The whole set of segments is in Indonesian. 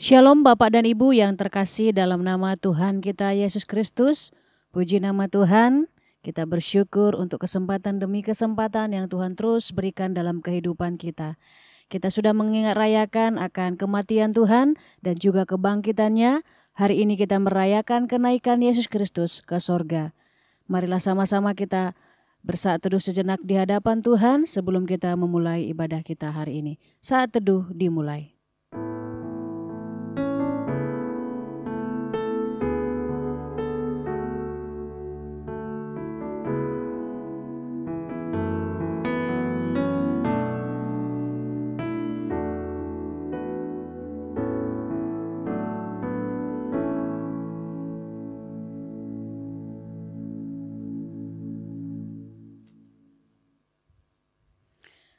Shalom Bapak dan Ibu yang terkasih dalam nama Tuhan kita Yesus Kristus. Puji nama Tuhan, kita bersyukur untuk kesempatan demi kesempatan yang Tuhan terus berikan dalam kehidupan kita. Kita sudah mengingat rayakan akan kematian Tuhan dan juga kebangkitannya. Hari ini kita merayakan kenaikan Yesus Kristus ke sorga. Marilah sama-sama kita bersaat teduh sejenak di hadapan Tuhan sebelum kita memulai ibadah kita hari ini. Saat teduh dimulai.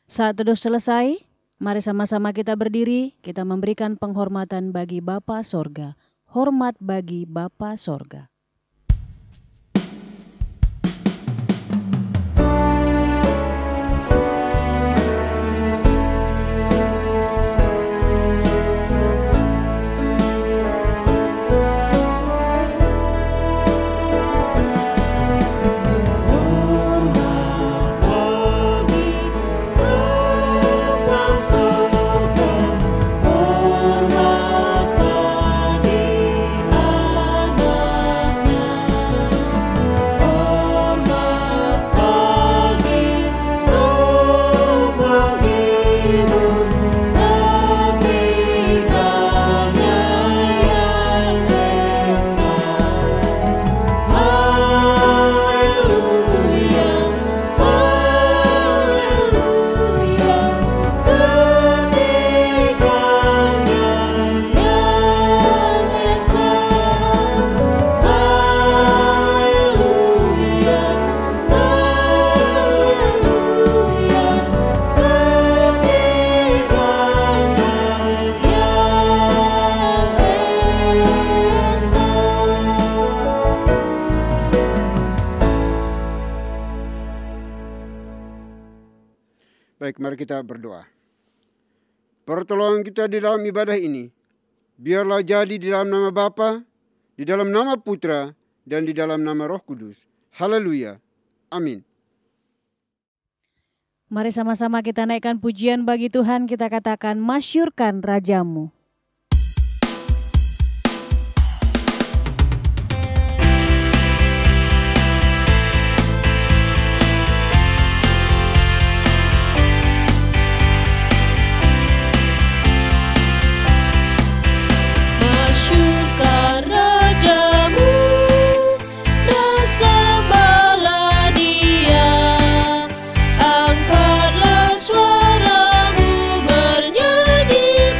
Saat teduh selesai, mari sama-sama kita berdiri, kita memberikan penghormatan bagi Bapa Sorga. Hormat bagi Bapa Sorga. Baik, mari kita berdoa. Pertolongan kita di dalam ibadah ini, biarlah jadi di dalam nama Bapa, di dalam nama Putra, dan di dalam nama Roh Kudus. Haleluya. Amin. Mari sama-sama kita naikkan pujian bagi Tuhan, kita katakan masyurkan Rajamu. Angkatlah suaramu bernyanyi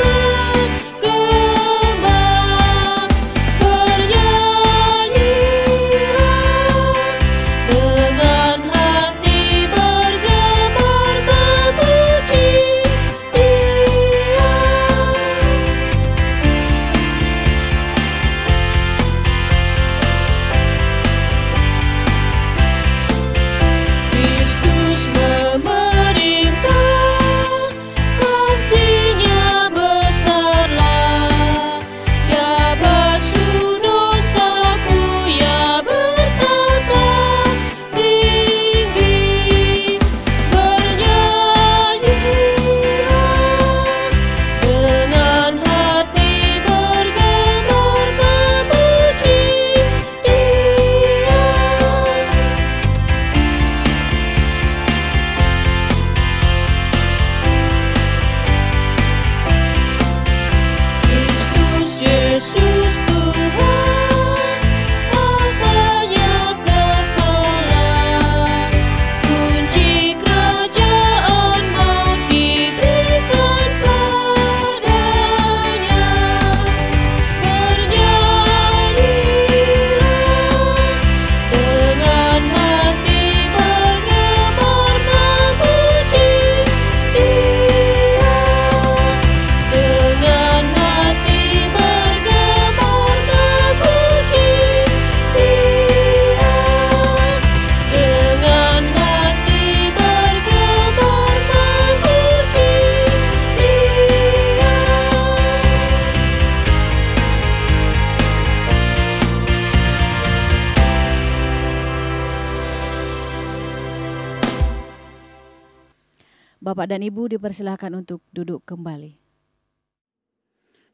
Bapak dan Ibu dipersilahkan untuk duduk kembali.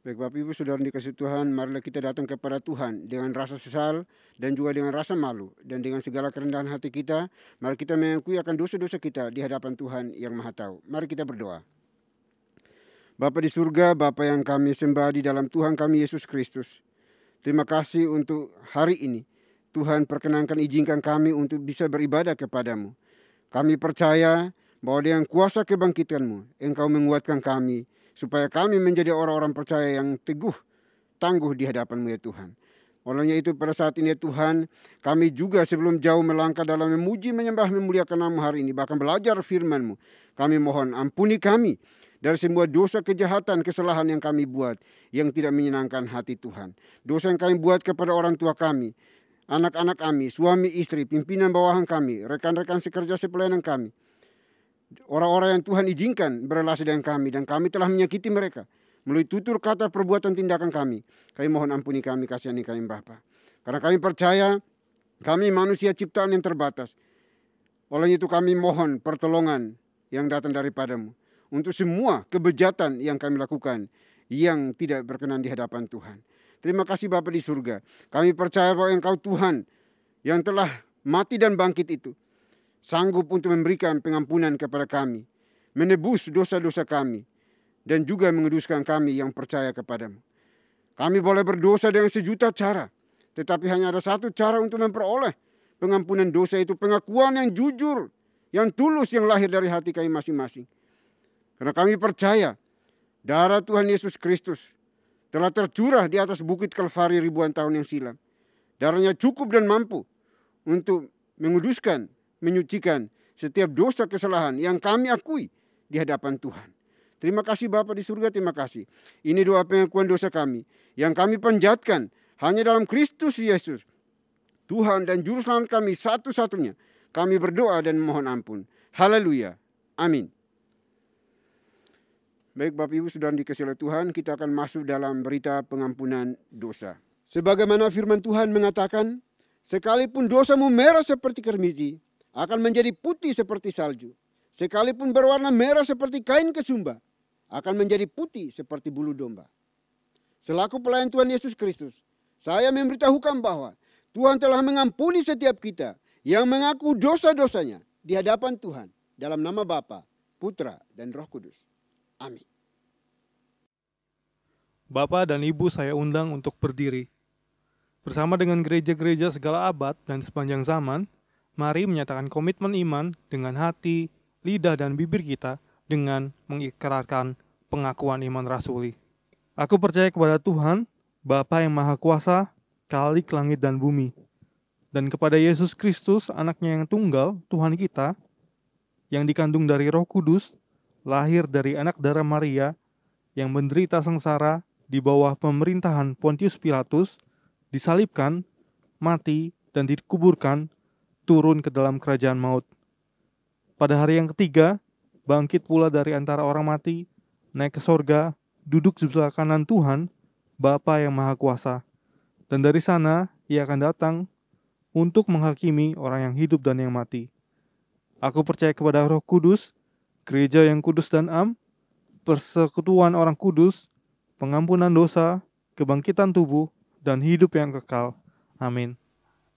Baik Bapak Ibu Saudara dikasih Tuhan, marilah kita datang kepada Tuhan dengan rasa sesal dan juga dengan rasa malu. Dan dengan segala kerendahan hati kita, mari kita mengakui akan dosa-dosa kita di hadapan Tuhan yang Maha Tahu. Mari kita berdoa. Bapa di surga, Bapa yang kami sembah di dalam Tuhan kami Yesus Kristus. Terima kasih untuk hari ini. Tuhan perkenankan izinkan kami untuk bisa beribadah kepadamu. Kami percaya bahwa dengan kuasa kebangkitan-Mu, Engkau menguatkan kami, supaya kami menjadi orang-orang percaya yang teguh, tangguh di hadapan-Mu ya Tuhan. Olehnya itu pada saat ini ya Tuhan, kami juga sebelum jauh melangkah dalam memuji, menyembah, memuliakan nama-Mu hari ini, bahkan belajar firman-Mu, kami mohon ampuni kami dari semua dosa, kejahatan, kesalahan yang kami buat, yang tidak menyenangkan hati Tuhan. Dosa yang kami buat kepada orang tua kami, anak-anak kami, suami istri, pimpinan bawahan kami, rekan-rekan sekerja sepelayanan kami, orang-orang yang Tuhan izinkan berrelasi dengan kami, dan kami telah menyakiti mereka melalui tutur kata, perbuatan, tindakan kami. Kami mohon ampuni kami, kasihani kami Bapa. Karena kami percaya kami manusia ciptaan yang terbatas. Oleh itu kami mohon pertolongan yang datang daripada-Mu untuk semua kebejatan yang kami lakukan yang tidak berkenan di hadapan Tuhan. Terima kasih Bapa di surga. Kami percaya bahwa Engkau Tuhan yang telah mati dan bangkit itu sanggup untuk memberikan pengampunan kepada kami, menebus dosa-dosa kami, dan juga menguduskan kami yang percaya kepadamu. Kami boleh berdosa dengan sejuta cara, tetapi hanya ada satu cara untuk memperoleh pengampunan dosa, itu pengakuan yang jujur, yang tulus, yang lahir dari hati kami masing-masing. Karena kami percaya darah Tuhan Yesus Kristus telah tercurah di atas bukit Kalvari ribuan tahun yang silam. Darahnya cukup dan mampu untuk menguduskan, menyucikan setiap dosa kesalahan yang kami akui di hadapan Tuhan. Terima kasih Bapa di surga, terima kasih. Ini doa pengakuan dosa kami yang kami panjatkan hanya dalam Kristus Yesus, Tuhan dan Juru Selamat kami satu-satunya. Kami berdoa dan mohon ampun. Haleluya. Amin. Baik Bapak Ibu Saudara dikasihi oleh Tuhan, kita akan masuk dalam berita pengampunan dosa. Sebagaimana firman Tuhan mengatakan, sekalipun dosamu merah seperti kermizi, akan menjadi putih seperti salju. Sekalipun berwarna merah seperti kain kesumba, akan menjadi putih seperti bulu domba. Selaku pelayan Tuhan Yesus Kristus, saya memberitahukan bahwa Tuhan telah mengampuni setiap kita yang mengaku dosa-dosanya di hadapan Tuhan dalam nama Bapa, Putra, dan Roh Kudus. Amin. Bapak dan Ibu saya undang untuk berdiri. Bersama dengan gereja-gereja segala abad dan sepanjang zaman, mari menyatakan komitmen iman dengan hati, lidah, dan bibir kita dengan mengikrarkan pengakuan iman rasuli. Aku percaya kepada Tuhan, Bapa yang Maha Kuasa, Khalik langit dan bumi, dan kepada Yesus Kristus, anaknya yang tunggal, Tuhan kita, yang dikandung dari Roh Kudus, lahir dari anak darah Maria, yang menderita sengsara di bawah pemerintahan Pontius Pilatus, disalibkan, mati, dan dikuburkan, turun ke dalam kerajaan maut. Pada hari yang ketiga, bangkit pula dari antara orang mati, naik ke sorga, duduk di sebelah kanan Tuhan, Bapa yang Maha Kuasa. Dan dari sana, ia akan datang untuk menghakimi orang yang hidup dan yang mati. Aku percaya kepada Roh Kudus, gereja yang kudus dan am, persekutuan orang kudus, pengampunan dosa, kebangkitan tubuh, dan hidup yang kekal. Amin.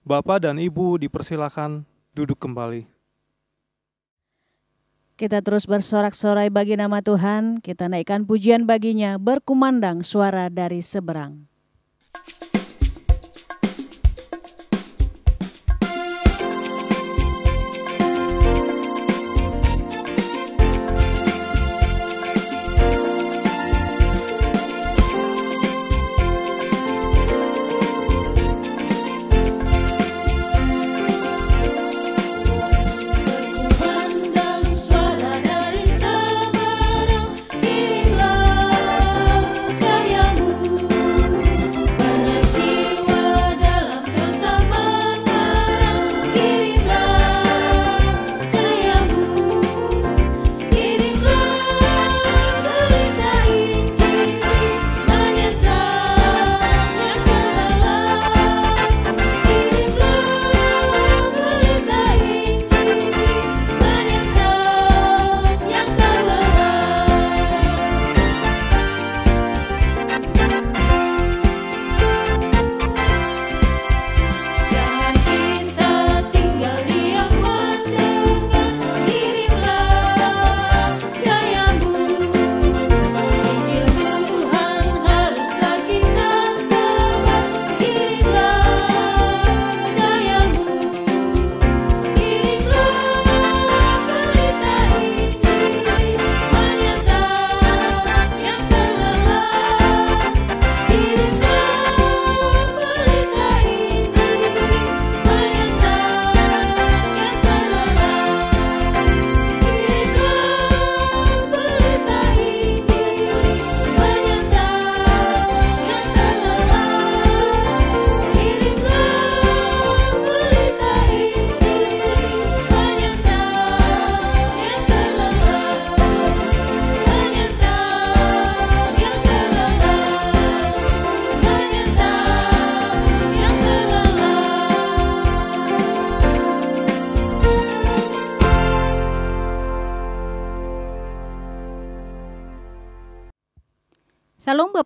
Bapak dan Ibu dipersilakan duduk kembali. Kita terus bersorak-sorai bagi nama Tuhan, kita naikkan pujian baginya, berkumandang suara dari seberang. Kirimlah cahayamu, banyak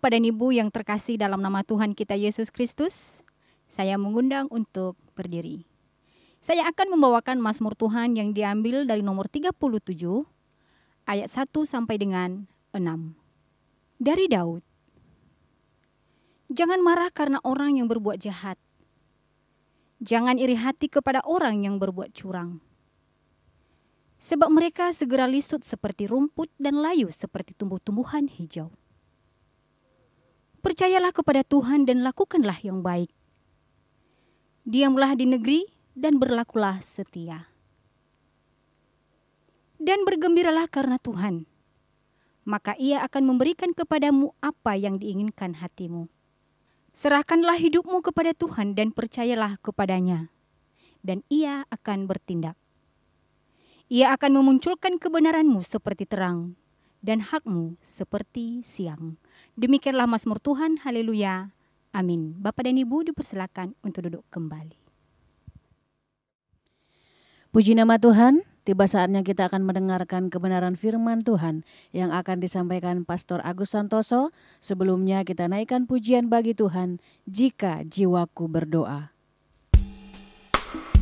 Bapak dan Ibu yang terkasih dalam nama Tuhan kita Yesus Kristus, saya mengundang untuk berdiri. Saya akan membawakan Mazmur Tuhan yang diambil dari nomor 37, ayat 1 sampai dengan 6. Dari Daud. Jangan marah karena orang yang berbuat jahat. Jangan iri hati kepada orang yang berbuat curang. Sebab mereka segera lisut seperti rumput dan layu seperti tumbuh-tumbuhan hijau. Percayalah kepada Tuhan dan lakukanlah yang baik. Diamlah di negeri dan berlakulah setia. Dan bergembiralah karena Tuhan, maka Ia akan memberikan kepadamu apa yang diinginkan hatimu. Serahkanlah hidupmu kepada Tuhan dan percayalah kepadanya, dan Ia akan bertindak. Ia akan memunculkan kebenaranmu seperti terang, dan hakmu seperti siang. Demikianlah Mazmur Tuhan, haleluya, amin. Bapak dan Ibu dipersilakan untuk duduk kembali. Puji nama Tuhan, tiba saatnya kita akan mendengarkan kebenaran firman Tuhan yang akan disampaikan Pastor Agus Santoso. Sebelumnya kita naikkan pujian bagi Tuhan, Jika Jiwaku Berdoa. Jika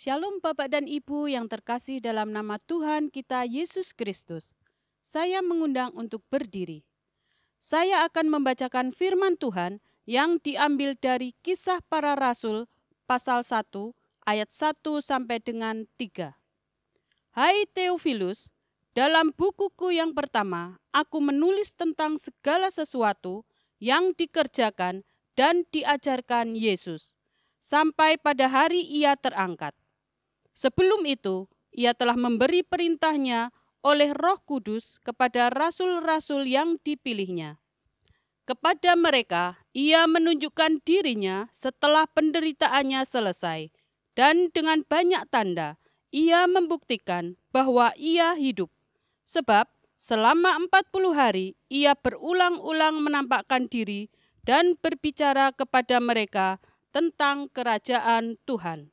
Shalom Bapak dan Ibu yang terkasih dalam nama Tuhan kita Yesus Kristus. Saya mengundang untuk berdiri. Saya akan membacakan firman Tuhan yang diambil dari Kisah Para Rasul pasal 1 ayat 1 sampai dengan 3. Hai Theophilus, dalam bukuku yang pertama, aku menulis tentang segala sesuatu yang dikerjakan dan diajarkan Yesus, sampai pada hari ia terangkat. Sebelum itu, ia telah memberi perintahnya oleh Roh Kudus kepada rasul-rasul yang dipilihnya. Kepada mereka, ia menunjukkan dirinya setelah penderitaannya selesai, dan dengan banyak tanda, ia membuktikan bahwa ia hidup. Sebab selama 40 hari, ia berulang-ulang menampakkan diri dan berbicara kepada mereka tentang kerajaan Tuhan.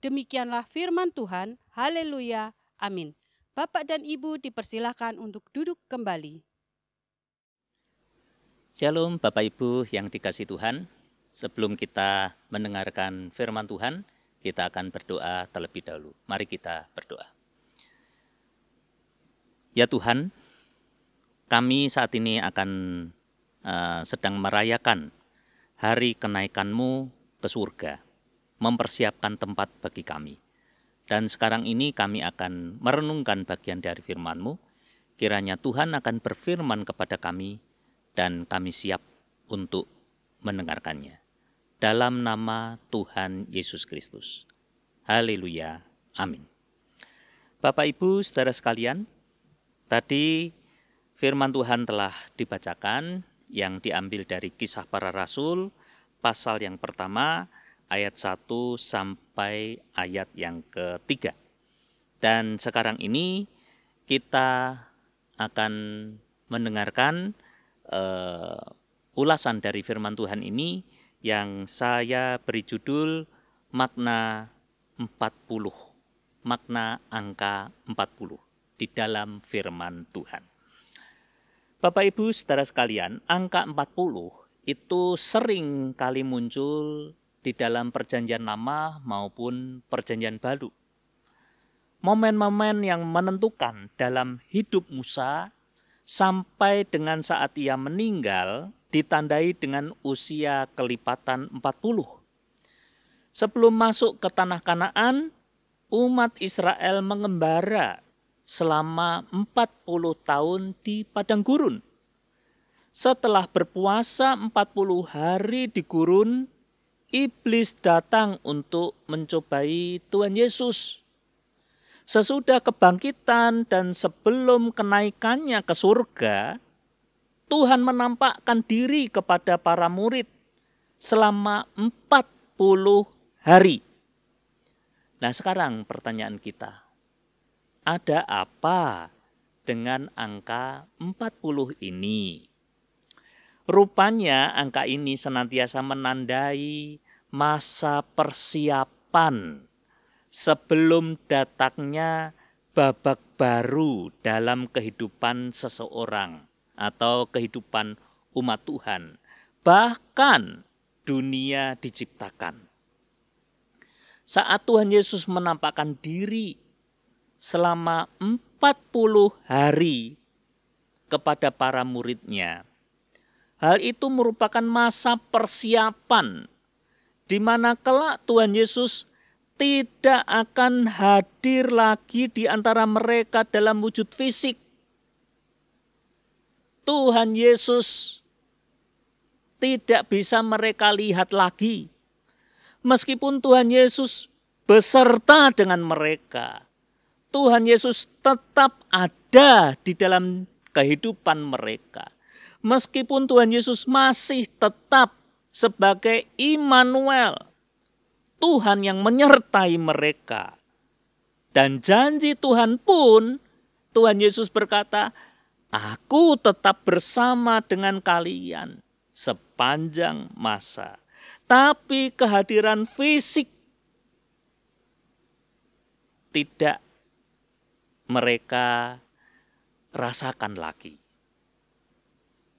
Demikianlah firman Tuhan. Haleluya. Amin. Bapak dan Ibu dipersilakan untuk duduk kembali. Shalom Bapak Ibu yang dikasihi Tuhan. Sebelum kita mendengarkan firman Tuhan, kita akan berdoa terlebih dahulu. Mari kita berdoa. Ya Tuhan, kami saat ini akan sedang merayakan hari kenaikan-Mu ke surga, mempersiapkan tempat bagi kami. Dan sekarang ini kami akan merenungkan bagian dari firman-Mu. Kiranya Tuhan akan berfirman kepada kami dan kami siap untuk mendengarkannya. Dalam nama Tuhan Yesus Kristus. Haleluya. Amin. Bapak Ibu saudara sekalian, tadi firman Tuhan telah dibacakan yang diambil dari Kisah Para Rasul pasal yang pertama ayat 1 sampai ayat yang ketiga. Dan sekarang ini kita akan mendengarkan ulasan dari firman Tuhan ini yang saya beri judul makna 40, makna angka 40 di dalam firman Tuhan. Bapak Ibu saudara sekalian, angka 40 itu sering kali muncul di dalam perjanjian lama maupun perjanjian baru. Momen-momen yang menentukan dalam hidup Musa sampai dengan saat ia meninggal ditandai dengan usia kelipatan 40. Sebelum masuk ke tanah Kanaan, umat Israel mengembara selama 40 tahun di padang gurun. Setelah berpuasa 40 hari di gurun, iblis datang untuk mencobai Tuhan Yesus. Sesudah kebangkitan dan sebelum kenaikannya ke surga, Tuhan menampakkan diri kepada para murid selama 40 hari. Nah sekarang pertanyaan kita, ada apa dengan angka 40 ini? Rupanya angka ini senantiasa menandai masa persiapan sebelum datangnya babak baru dalam kehidupan seseorang atau kehidupan umat Tuhan, bahkan dunia diciptakan. Saat Tuhan Yesus menampakkan diri selama 40 hari kepada para muridnya, hal itu merupakan masa persiapan di mana kelak Tuhan Yesus tidak akan hadir lagi di antara mereka dalam wujud fisik. Tuhan Yesus tidak bisa mereka lihat lagi. Meskipun Tuhan Yesus beserta dengan mereka, Tuhan Yesus tetap ada di dalam kehidupan mereka. Meskipun Tuhan Yesus masih tetap sebagai Immanuel, Tuhan yang menyertai mereka. Dan janji Tuhan pun, Tuhan Yesus berkata, "Aku tetap bersama dengan kalian sepanjang masa." Tapi kehadiran fisik tidak mereka rasakan lagi.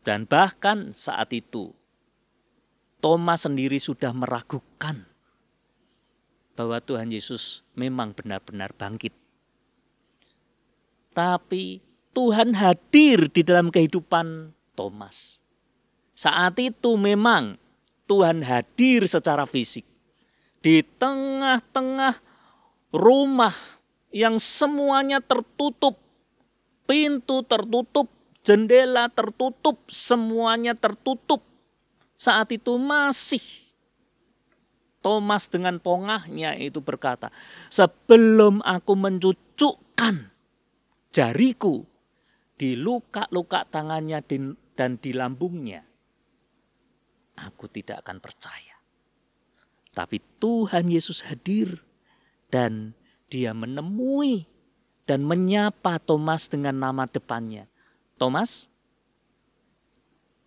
Dan bahkan saat itu, Thomas sendiri sudah meragukan. bahwa Tuhan Yesus memang benar-benar bangkit. Tapi Tuhan hadir di dalam kehidupan Thomas. Saat itu memang Tuhan hadir secara fisik. Di tengah-tengah rumah yang semuanya tertutup. Pintu tertutup, jendela tertutup, semuanya tertutup. Saat itu masih Thomas dengan pongahnya itu berkata, sebelum aku mencucukkan jariku di luka-luka tangannya dan di lambungnya, aku tidak akan percaya. Tapi Tuhan Yesus hadir dan dia menemui dan menyapa Thomas dengan nama depannya. Thomas,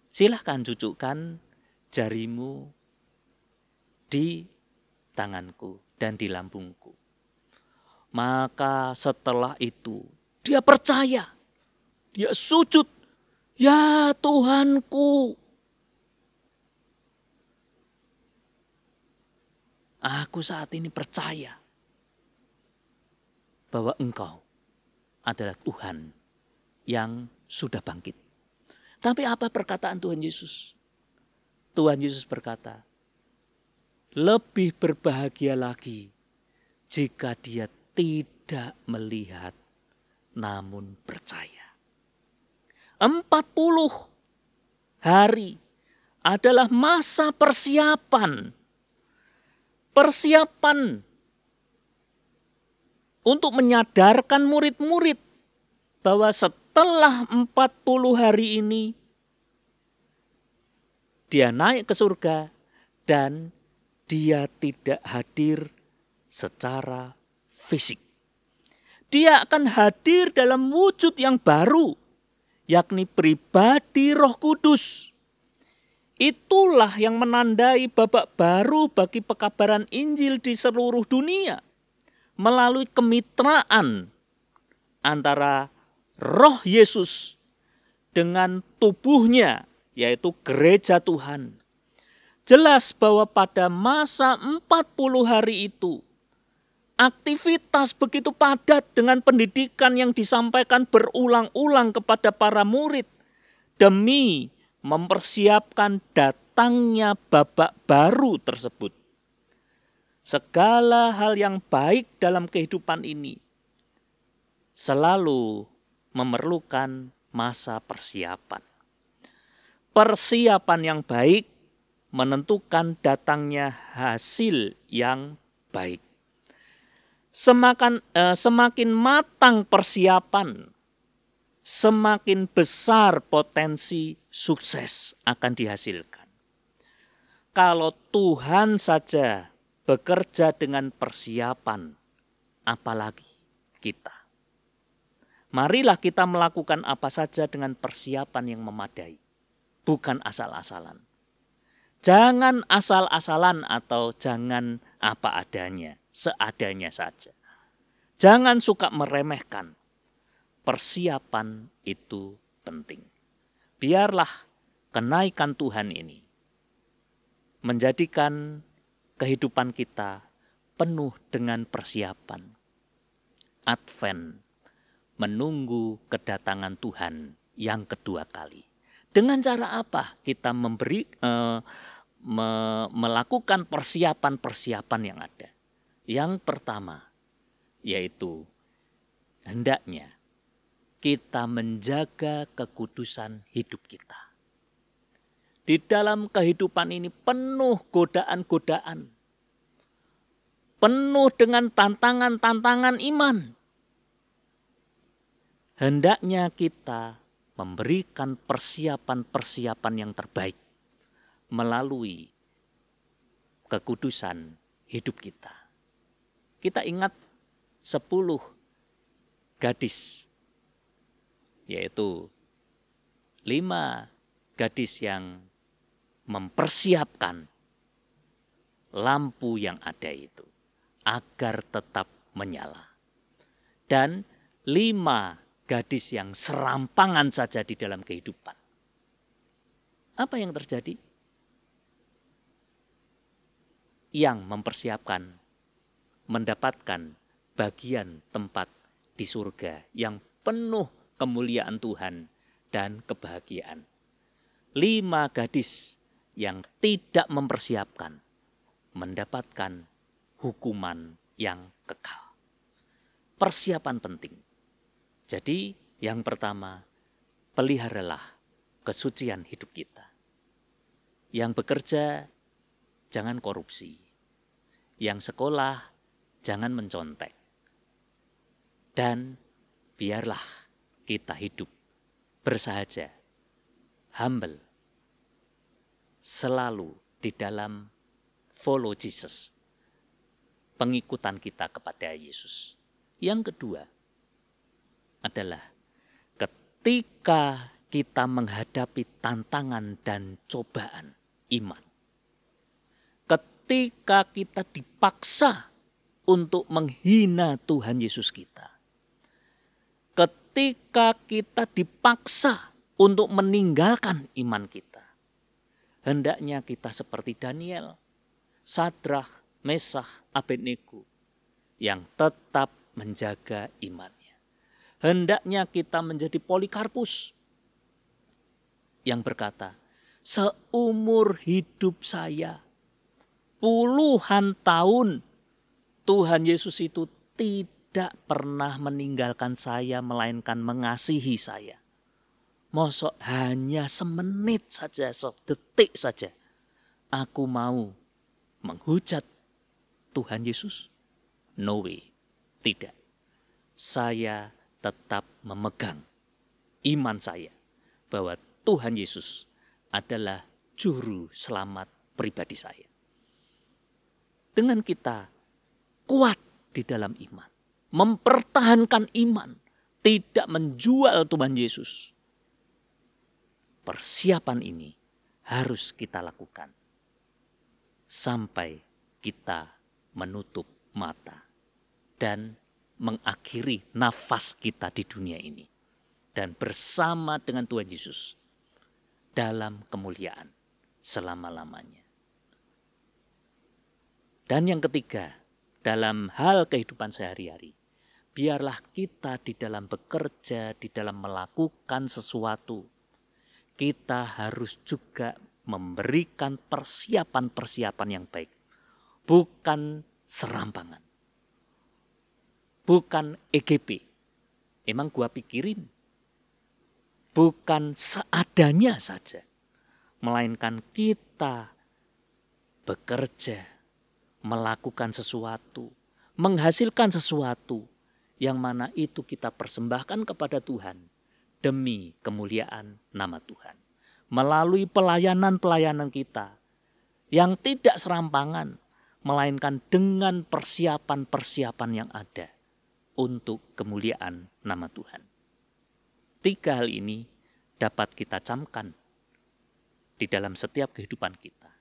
silahkan cucukkan jarimu di tanganku dan di lambungku. Maka setelah itu dia percaya. Dia sujud. Ya Tuhanku. Aku saat ini percaya bahwa Engkau adalah Tuhan yang sudah bangkit. Tapi apa perkataan Tuhan Yesus? Tuhan Yesus berkata, lebih berbahagia lagi jika dia tidak melihat namun percaya. 40 hari adalah masa persiapan. Persiapan untuk menyadarkan murid-murid bahwa setelah 40 hari ini dia naik ke surga dan dia tidak hadir secara fisik. Dia akan hadir dalam wujud yang baru, yakni pribadi Roh Kudus. Itulah yang menandai babak baru bagi pekabaran Injil di seluruh dunia. Melalui kemitraan antara Roh Yesus dengan tubuhnya, yaitu gereja Tuhan. Jelas bahwa pada masa 40 hari itu, aktivitas begitu padat dengan pendidikan yang disampaikan berulang-ulang kepada para murid demi mempersiapkan datangnya babak baru tersebut. Segala hal yang baik dalam kehidupan ini selalu memerlukan masa persiapan. Persiapan yang baik menentukan datangnya hasil yang baik. Semakin matang persiapan, semakin besar potensi sukses akan dihasilkan. Kalau Tuhan saja bekerja dengan persiapan, apalagi kita. Marilah kita melakukan apa saja dengan persiapan yang memadai, bukan asal-asalan. Jangan asal-asalan atau jangan apa adanya, seadanya saja. Jangan suka meremehkan. Persiapan itu penting. Biarlah kenaikan Tuhan ini menjadikan kehidupan kita penuh dengan persiapan. Advent, menunggu kedatangan Tuhan yang kedua kali. Dengan cara apa kita melakukan persiapan-persiapan yang ada? Yang pertama, yaitu hendaknya kita menjaga kekudusan hidup kita. Di dalam kehidupan ini penuh godaan-godaan. Penuh dengan tantangan-tantangan iman. Hendaknya kita memberikan persiapan-persiapan yang terbaik melalui kekudusan hidup kita. Kita ingat 10 gadis, yaitu 5 gadis yang mempersiapkan lampu yang ada itu agar tetap menyala. Dan 5 gadis yang serampangan saja di dalam kehidupan. Apa yang terjadi? Yang mempersiapkan mendapatkan bagian tempat di surga yang penuh kemuliaan Tuhan dan kebahagiaan. 5 gadis yang tidak mempersiapkan mendapatkan hukuman yang kekal. Persiapan penting. Jadi yang pertama, peliharalah kesucian hidup kita. Yang bekerja, jangan korupsi. Yang sekolah, jangan mencontek. Dan biarlah kita hidup bersahaja, humble, selalu di dalam follow Jesus, pengikutan kita kepada Yesus. Yang kedua adalah ketika kita menghadapi tantangan dan cobaan iman, ketika kita dipaksa untuk menghina Tuhan Yesus kita, ketika kita dipaksa untuk meninggalkan iman kita, hendaknya kita seperti Daniel, Sadrah, Mesakh, Abednego yang tetap menjaga imannya. Hendaknya kita menjadi Polikarpus yang berkata, seumur hidup saya, puluhan tahun, Tuhan Yesus itu tidak pernah meninggalkan saya, melainkan mengasihi saya. Mosok hanya semenit saja, sedetik saja, aku mau menghujat Tuhan Yesus? No way, tidak. Saya tetap memegang iman saya bahwa Tuhan Yesus adalah juru selamat pribadi saya. Dengan kita kuat di dalam iman, mempertahankan iman, tidak menjual Tuhan Yesus, persiapan ini harus kita lakukan sampai kita menutup mata dan mengakhiri nafas kita di dunia ini dan bersama dengan Tuhan Yesus dalam kemuliaan selama-lamanya. Dan yang ketiga, dalam hal kehidupan sehari-hari, biarlah kita di dalam bekerja, di dalam melakukan sesuatu, kita harus juga memberikan persiapan-persiapan yang baik. Bukan serampangan. Bukan EGP. Emang gua pikirin. Bukan seadanya saja. Melainkan kita bekerja, melakukan sesuatu, menghasilkan sesuatu yang mana itu kita persembahkan kepada Tuhan demi kemuliaan nama Tuhan. Melalui pelayanan-pelayanan kita yang tidak serampangan, melainkan dengan persiapan-persiapan yang ada untuk kemuliaan nama Tuhan. 3 hal ini dapat kita camkan di dalam setiap kehidupan kita.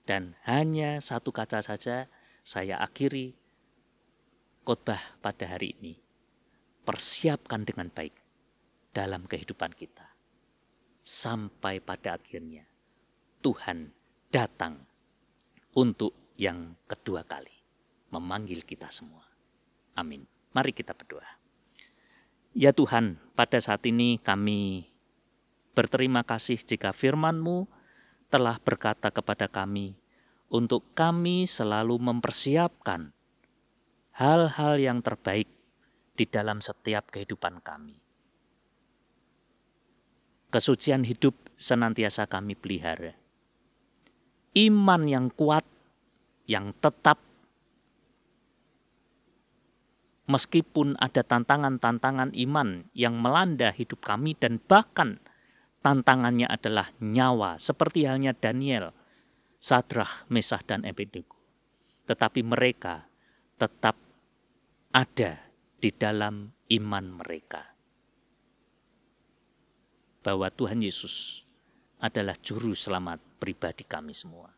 Dan hanya 1 kata saja saya akhiri khotbah pada hari ini. Persiapkan dengan baik dalam kehidupan kita. Sampai pada akhirnya Tuhan datang untuk yang kedua kali. Memanggil kita semua. Amin. Mari kita berdoa. Ya Tuhan, pada saat ini kami berterima kasih jika firman-Mu telah berkata kepada kami untuk kami selalu mempersiapkan hal-hal yang terbaik di dalam setiap kehidupan kami. Kesucian hidup senantiasa kami pelihara. Iman yang kuat, yang tetap, meskipun ada tantangan-tantangan iman yang melanda hidup kami dan bahkan tantangannya adalah nyawa seperti halnya Daniel, Sadrah, Mesakh, dan Abednego. Tetapi mereka tetap ada di dalam iman mereka. Bahwa Tuhan Yesus adalah juru selamat pribadi kami semua.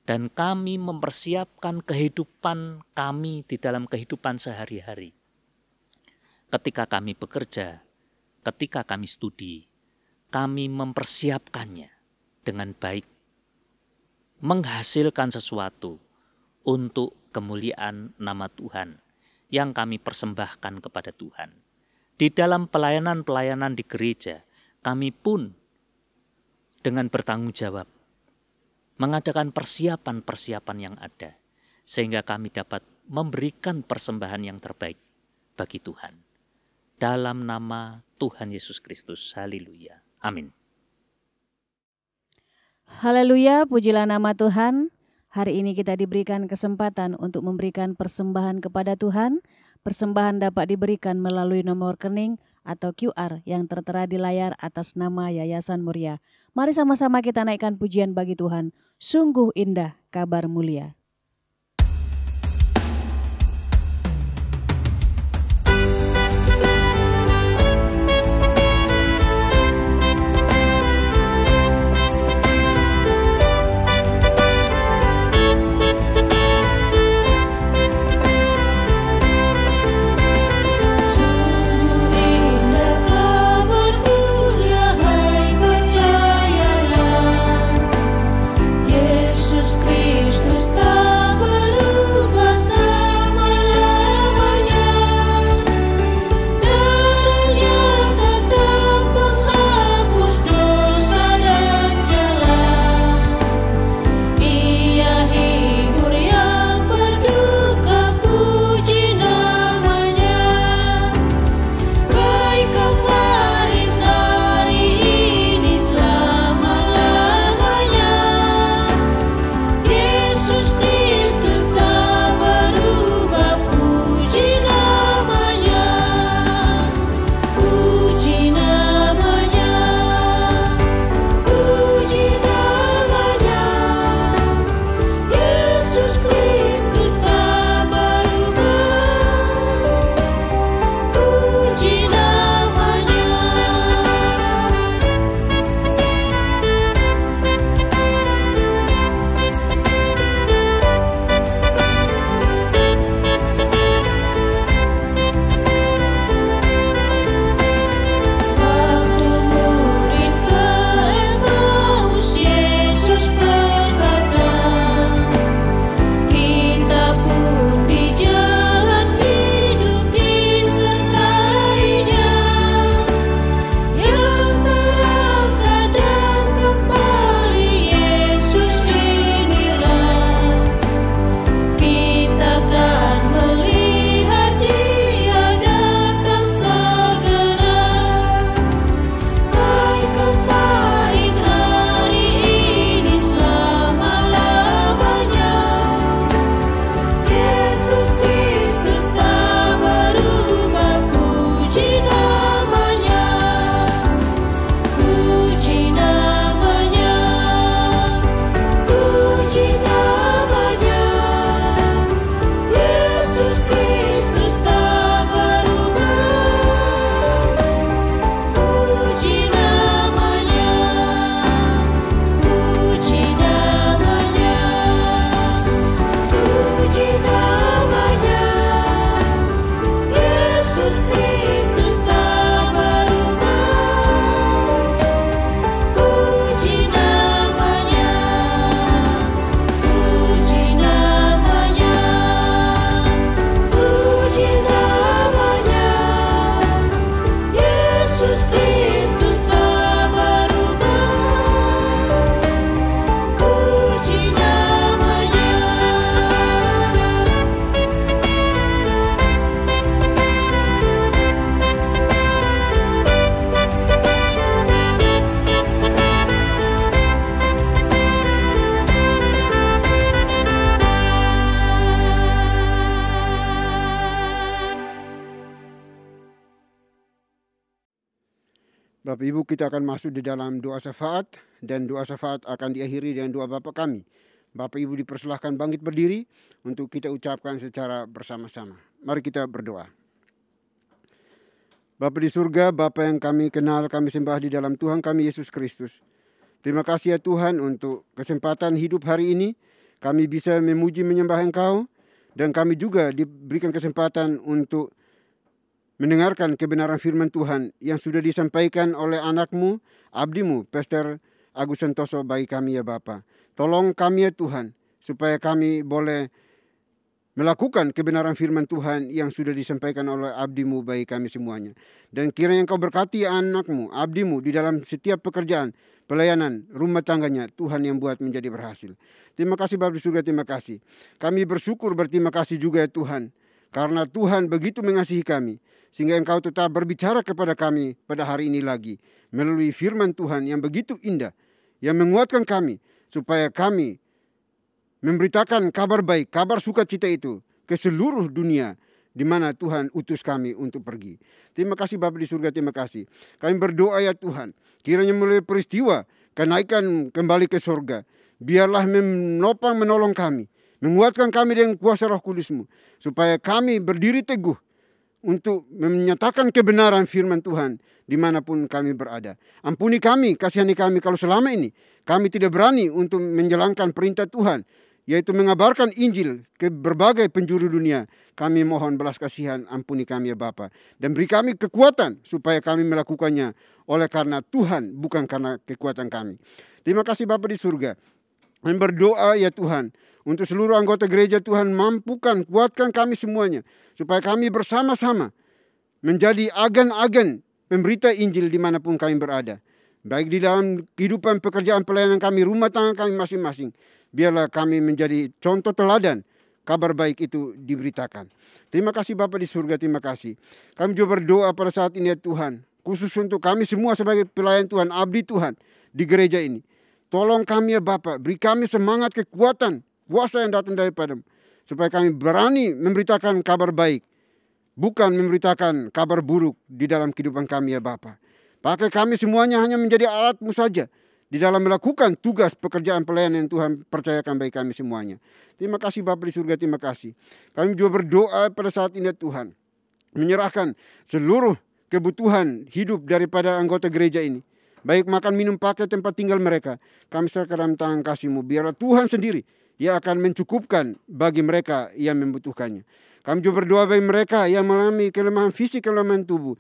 Dan kami mempersiapkan kehidupan kami di dalam kehidupan sehari-hari. Ketika kami bekerja, ketika kami studi, kami mempersiapkannya dengan baik. Menghasilkan sesuatu untuk kemuliaan nama Tuhan yang kami persembahkan kepada Tuhan. Di dalam pelayanan-pelayanan di gereja, kami pun dengan bertanggung jawab mengadakan persiapan-persiapan yang ada, sehingga kami dapat memberikan persembahan yang terbaik bagi Tuhan. Dalam nama Tuhan Yesus Kristus, haleluya, amin. Haleluya, pujilah nama Tuhan. Hari ini kita diberikan kesempatan untuk memberikan persembahan kepada Tuhan. Persembahan dapat diberikan melalui nomor rekening atau QR yang tertera di layar atas nama Yayasan Muria. Mari sama-sama kita naikkan pujian bagi Tuhan. Sungguh indah kabar mulia. Bapak Ibu, kita akan masuk di dalam doa syafaat, dan doa syafaat akan diakhiri dengan doa Bapa kami. Bapak Ibu dipersilahkan bangkit berdiri untuk kita ucapkan secara bersama-sama. Mari kita berdoa. Bapa di surga, Bapa yang kami kenal, kami sembah di dalam Tuhan kami Yesus Kristus. Terima kasih ya Tuhan untuk kesempatan hidup hari ini. Kami bisa memuji menyembah Engkau, dan kami juga diberikan kesempatan untuk mendengarkan kebenaran firman Tuhan yang sudah disampaikan oleh anak-Mu, abdi-Mu, Pastor Agus Santoso bagi kami ya Bapa. Tolong kami ya Tuhan, supaya kami boleh melakukan kebenaran firman Tuhan yang sudah disampaikan oleh abdi-Mu bagi kami semuanya. Dan kiranya Engkau berkati anak-Mu, abdi-Mu di dalam setiap pekerjaan, pelayanan, rumah tangganya, Tuhan yang buat menjadi berhasil. Terima kasih Bapa di surga, terima kasih. Kami bersyukur berterima kasih juga ya Tuhan, karena Tuhan begitu mengasihi kami, sehingga Engkau tetap berbicara kepada kami pada hari ini lagi, melalui firman Tuhan yang begitu indah, yang menguatkan kami, supaya kami memberitakan kabar baik, kabar sukacita itu ke seluruh dunia di mana Tuhan utus kami untuk pergi. Terima kasih Bapa di surga, terima kasih. Kami berdoa ya Tuhan, kiranya melalui peristiwa kenaikan kembali ke surga, biarlah menopang menolong kami, menguatkan kami dengan kuasa Roh Kudus-Mu, supaya kami berdiri teguh untuk menyatakan kebenaran firman Tuhan dimanapun kami berada. Ampuni kami, kasihani kami kalau selama ini kami tidak berani untuk menjalankan perintah Tuhan, yaitu mengabarkan Injil ke berbagai penjuru dunia. Kami mohon belas kasihan, ampuni kami ya Bapa, dan beri kami kekuatan supaya kami melakukannya oleh karena Tuhan, bukan karena kekuatan kami. Terima kasih Bapa di surga. Kami berdoa ya Tuhan, untuk seluruh anggota gereja Tuhan, mampukan, kuatkan kami semuanya, supaya kami bersama-sama menjadi agen-agen pemberita Injil dimanapun kami berada. Baik di dalam kehidupan pekerjaan pelayanan kami, rumah tangga kami masing-masing. Biarlah kami menjadi contoh teladan, kabar baik itu diberitakan. Terima kasih Bapa di surga, terima kasih. Kami juga berdoa pada saat ini ya Tuhan, khusus untuk kami semua sebagai pelayan Tuhan, abdi Tuhan di gereja ini. Tolong kami ya Bapa, beri kami semangat, kekuatan, kuasa yang datang daripada-Mu, supaya kami berani memberitakan kabar baik, bukan memberitakan kabar buruk di dalam kehidupan kami ya Bapa. Pakai kami semuanya hanya menjadi alat-Mu saja di dalam melakukan tugas pekerjaan pelayanan yang Tuhan percayakan bagi kami semuanya. Terima kasih Bapa di surga, terima kasih. Kami juga berdoa pada saat ini Tuhan, menyerahkan seluruh kebutuhan hidup daripada anggota gereja ini, baik makan, minum, pakai, tempat tinggal mereka, kami serahkan dalam tangan kasih-Mu. Biarlah Tuhan sendiri yang akan mencukupkan bagi mereka yang membutuhkannya. Kami juga berdoa bagi mereka yang mengalami kelemahan fisik, kelemahan tubuh,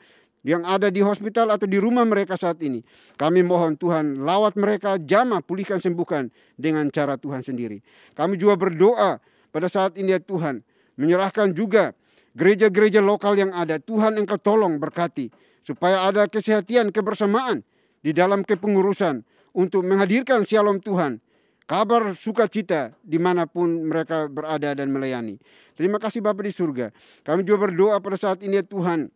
yang ada di hospital atau di rumah mereka saat ini. Kami mohon Tuhan, lawat mereka, jamah, pulihkan, sembuhkan dengan cara Tuhan sendiri. Kami juga berdoa pada saat ini ya Tuhan, menyerahkan juga gereja-gereja lokal yang ada. Tuhan Engkau tolong berkati, supaya ada kesehatan, kebersamaan di dalam kepengurusan untuk menghadirkan shalom Tuhan, kabar sukacita dimanapun mereka berada dan melayani. Terima kasih Bapa di surga. Kami juga berdoa pada saat ini ya Tuhan,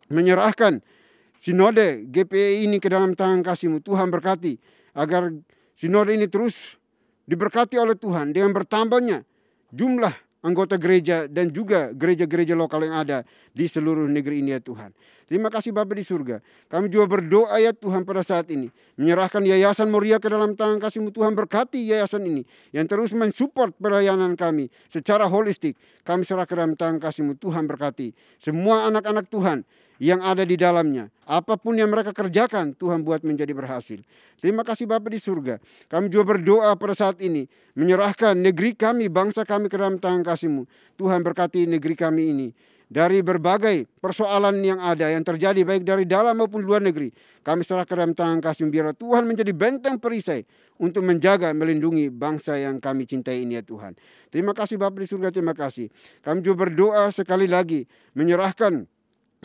menyerahkan sinode GPI ini ke dalam tangan kasih-Mu. Tuhan berkati agar sinode ini terus diberkati oleh Tuhan dengan bertambahnya jumlah anggota gereja dan juga gereja-gereja lokal yang ada di seluruh negeri ini ya Tuhan. Terima kasih Bapa di surga. Kami juga berdoa ya Tuhan pada saat ini, menyerahkan Yayasan Moria ke dalam tangan kasih-Mu. Tuhan berkati yayasan ini yang terus mensupport pelayanan kami secara holistik. Kami serah ke dalam tangan kasih-Mu. Tuhan berkati semua anak-anak Tuhan yang ada di dalamnya. Apapun yang mereka kerjakan, Tuhan buat menjadi berhasil. Terima kasih Bapa di surga. Kami juga berdoa pada saat ini, menyerahkan negeri kami, bangsa kami ke dalam tangan kasih-Mu. Tuhan berkati negeri kami ini dari berbagai persoalan yang ada, yang terjadi baik dari dalam maupun luar negeri. Kami serah ke dalam tangan kasih-Mu. Biar Tuhan menjadi benteng perisai untuk menjaga, melindungi bangsa yang kami cintai ini ya Tuhan. Terima kasih Bapa di surga, terima kasih. Kami juga berdoa sekali lagi, menyerahkan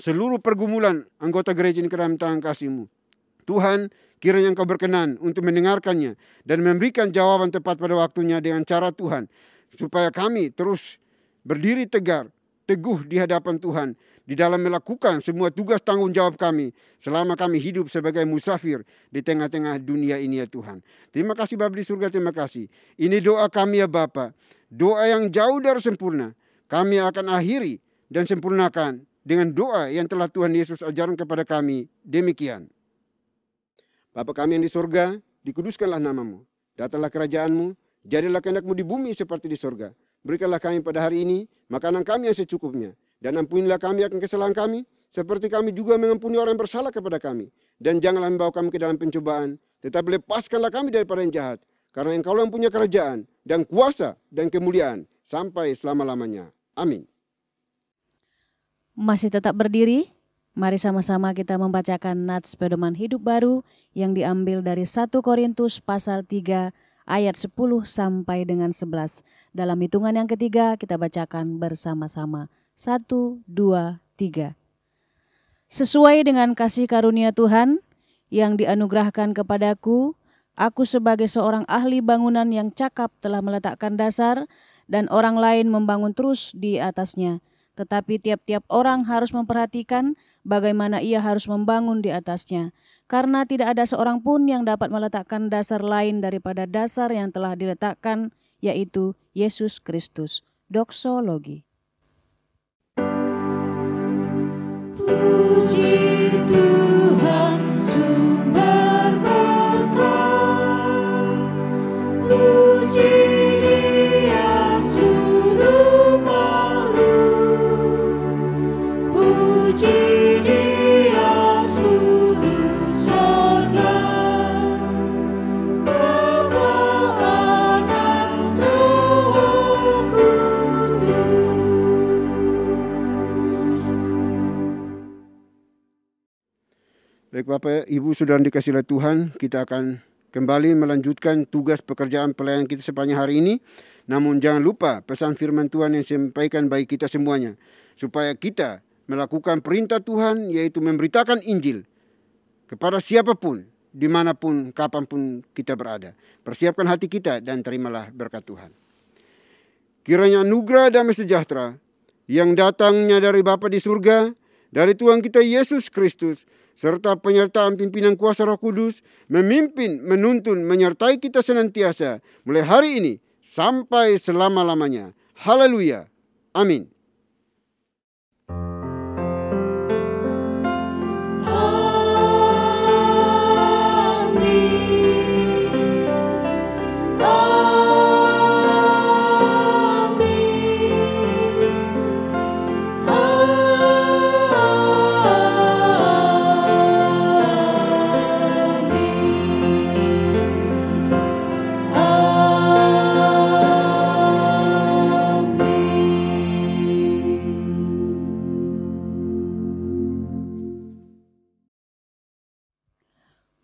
seluruh pergumulan anggota gereja ini ke dalam tangan kasih-Mu. Tuhan, kiranya Engkau berkenan untuk mendengarkannya dan memberikan jawaban tepat pada waktunya dengan cara Tuhan, supaya kami terus berdiri teguh di hadapan Tuhan di dalam melakukan semua tugas tanggung jawab kami selama kami hidup sebagai musafir di tengah-tengah dunia ini ya Tuhan. Terima kasih Bapa di surga, terima kasih. Ini doa kami ya Bapa, doa yang jauh dari sempurna. Kami akan akhiri dan sempurnakan dengan doa yang telah Tuhan Yesus ajarkan kepada kami. Demikian. Bapa kami yang di surga, dikuduskanlah nama-Mu. Datanglah kerajaan-Mu, jadilah kehendak-Mu di bumi seperti di surga. Berikanlah kami pada hari ini makanan kami yang secukupnya. Dan ampunilah kami akan kesalahan kami, seperti kami juga mengampuni orang yang bersalah kepada kami. Dan janganlah membawa kami ke dalam pencobaan, tetapi lepaskanlah kami daripada yang jahat. Karena Engkau yang punya kerajaan, dan kuasa, dan kemuliaan, sampai selama-lamanya. Amin. Masih tetap berdiri, mari sama-sama kita membacakan nats pedoman hidup baru yang diambil dari 1 Korintus pasal 3 ayat 10 sampai dengan 11. Dalam hitungan yang ketiga kita bacakan bersama-sama. 1, 2, 3. Sesuai dengan kasih karunia Tuhan yang dianugerahkan kepadaku, aku sebagai seorang ahli bangunan yang cakap telah meletakkan dasar dan orang lain membangun terus di atasnya. Tetapi tiap-tiap orang harus memperhatikan bagaimana ia harus membangun di atasnya. Karena tidak ada seorang pun yang dapat meletakkan dasar lain daripada dasar yang telah diletakkan, yaitu Yesus Kristus. Doksologi. Puji Tuhan sumber berkat, puji Dia suruh makhluk, puji Dia suruh sorga, Bapa, Anak, Roh Kudus. Baik Bapak, Ibu, Saudara dikasihi oleh Tuhan, kita akan kembali melanjutkan tugas pekerjaan pelayanan kita sepanjang hari ini. Namun jangan lupa pesan firman Tuhan yang disampaikan bagi kita semuanya, supaya kita melakukan perintah Tuhan, yaitu memberitakan Injil kepada siapapun, dimanapun, kapanpun kita berada. Persiapkan hati kita dan terimalah berkat Tuhan. Kiranya anugerah damai sejahtera yang datangnya dari Bapa di surga, dari Tuhan kita Yesus Kristus, serta penyertaan pimpinan kuasa Roh Kudus, memimpin, menuntun, menyertai kita senantiasa, mulai hari ini sampai selama-lamanya. Haleluya. Amin.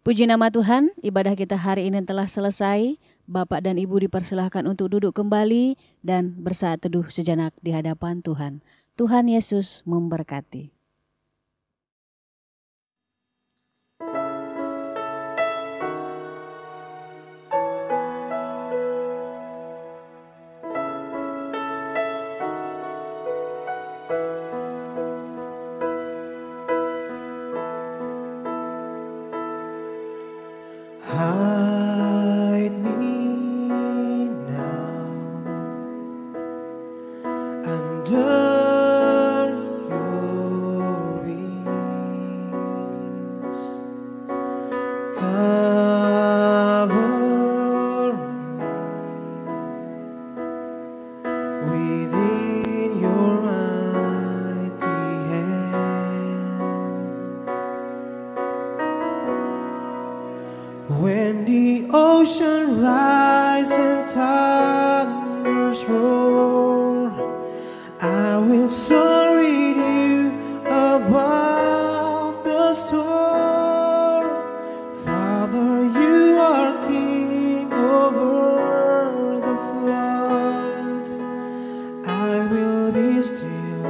Puji nama Tuhan, ibadah kita hari ini telah selesai. Bapak dan Ibu dipersilahkan untuk duduk kembali dan bersaat teduh sejenak di hadapan Tuhan. Tuhan Yesus memberkati. Hide me now under your wings. Cover me within your mighty hand. When the ocean rises and thunders roar, I will soar with you above the storm. Father, you are king over the flood. I will be still,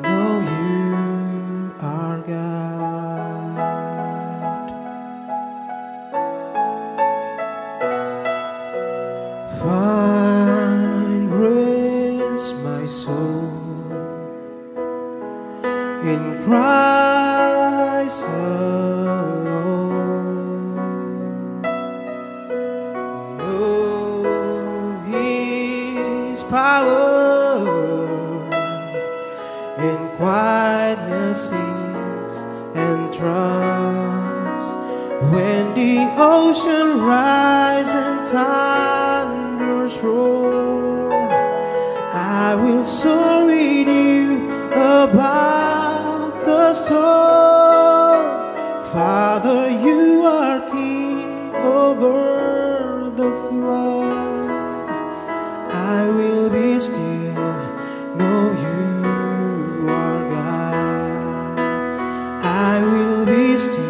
know you are God. Find rest, my soul, in Christ alone. Know His power in quietness and trust. When the ocean rises and thunders roar, I will soar with you above the storm. Father, you are king over the flood. I will be still, know you are God. I will be still,